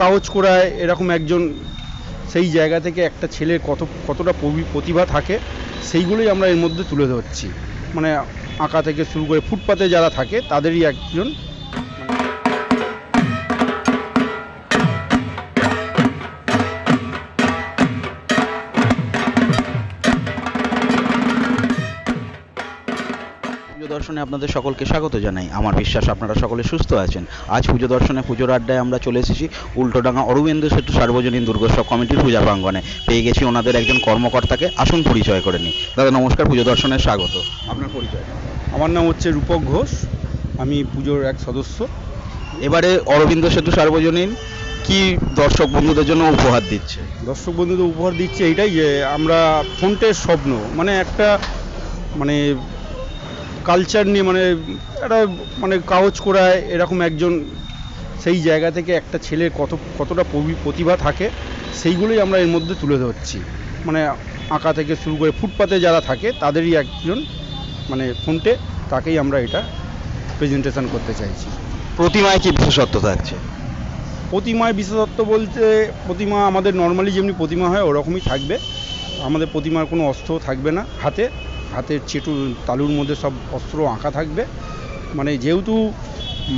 কাগজ করায় এরকম একজন সেই জায়গা থেকে একটা ছেলের কতটা প্রতিভা থাকে সেইগুলোই আমরা এর মধ্যে তুলে ধরছি। মানে আঁকা থেকে শুরু করে ফুটপাতে যারা থাকে তাদেরই একজন। পুজো দর্শনে আপনাদের সকলকে স্বাগত জানাই। আমার বিশ্বাস আপনারা সকলে সুস্থ আছেন। আজ পুজো দর্শনে পুজোর আড্ডায় আমরা চলে এসেছি উল্টোডাঙ্গা অরবিন্দ সেতু সার্বজনীন দুর্গোৎসব কমিটির পূজা প্রাঙ্গণে। পেয়ে গেছি ওনাদের একজন কর্মকর্তাকে, আসুন পরিচয় করে নিই। দাদা নমস্কার, পুজো দর্শনে স্বাগত। আপনার পরিচয়? আমার নাম হচ্ছে রূপক ঘোষ, আমি পুজোর এক সদস্য। এবারে অরবিন্দ সেতু সার্বজনীন কি দর্শক বন্ধুদের জন্য উপহার দিচ্ছে? দর্শক বন্ধুদের উপহার দিচ্ছে এইটাই যে আমরা ফ্রন্টের স্বপ্ন, মানে একটা মানে কালচার নিয়ে, মানে একটা মানে কাগজ করায় এরকম একজন সেই জায়গা থেকে একটা ছেলের কতটা প্রতিভা থাকে সেইগুলোই আমরা এর মধ্যে তুলে ধরছি। মানে আঁকা থেকে শুরু করে ফুটপাতে যারা থাকে তাদেরই একজন, মানে ফ্রন্টে তাকেই আমরা এটা প্রেজেন্টেশন করতে চাইছি। প্রতিমায় কি বিশেষত্ব থাকছে? প্রতিমায় বিশেষত্ব বলতে, প্রতিমা আমাদের নর্মালি যেমনি প্রতিমা হয় ওরকমই থাকবে। আমাদের প্রতিমার কোনো অস্ত্র থাকবে না, হাতের চেটু তালুর মধ্যে সব অস্ত্র আঁকা থাকবে। মানে যেহেতু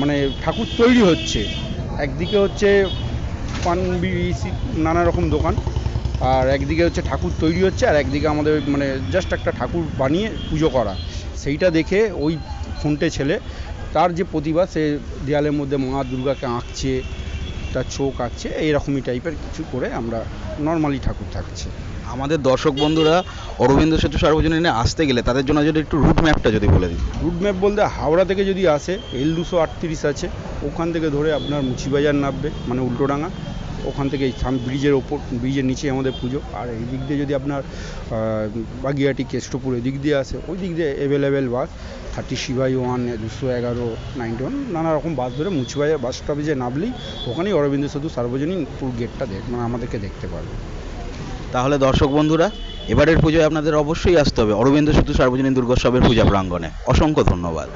মানে ঠাকুর তৈরি হচ্ছে, একদিকে হচ্ছে পান বিড়ি নানা রকম দোকান, আর একদিকে হচ্ছে ঠাকুর তৈরি হচ্ছে, আর একদিকে আমাদের মানে জাস্ট একটা ঠাকুর বানিয়ে পুজো করা। সেইটা দেখে ওই ফোনটে ছেলে তার যে প্রতিভা, সে দেয়ালের মধ্যে মা দুর্গাকে আঁকছে, তার চোখ আঁকছে, এইরকমই টাইপের কিছু করে আমরা নর্মালি ঠাকুর থাকছে। আমাদের দর্শক বন্ধুরা অরবিন্দ সেতু সার্বজনীনে আসতে গেলে তাদের জন্য যদি একটু রুট ম্যাপটা যদি বলে দিন। রুট ম্যাপ বলতে, হাওড়া থেকে যদি আসে L238 আছে, ওখান থেকে ধরে আপনার মুচিবাজার নামবে, মানে উল্টোডাঙ্গা। ওখান থেকে এই ব্রিজের ওপর, ব্রিজের নিচে আমাদের পুজো। আর এই দিক দিয়ে যদি আপনার বাগিয়াটি কেষ্টপুর এদিক দিয়ে আসে, ওই দিক দিয়ে অ্যাভেলেবেল বাস 30CY1, 211, 91 নানা রকম বাস ধরে মুচিবাজার বাস স্টপেজে নামলেই ওখানেই অরবিন্দ সেতু সার্বজনীন পুরো গেটটা মানে আমাদেরকে দেখতে পারবে। তাহলে দর্শক বন্ধুরা, এবারের পুজোয় আপনাদের অবশ্যই আসতে হবে অরবিন্দ সেতু সার্বজনীন দুর্গোৎসবের পূজা প্রাঙ্গণে। অসংখ্য ধন্যবাদ।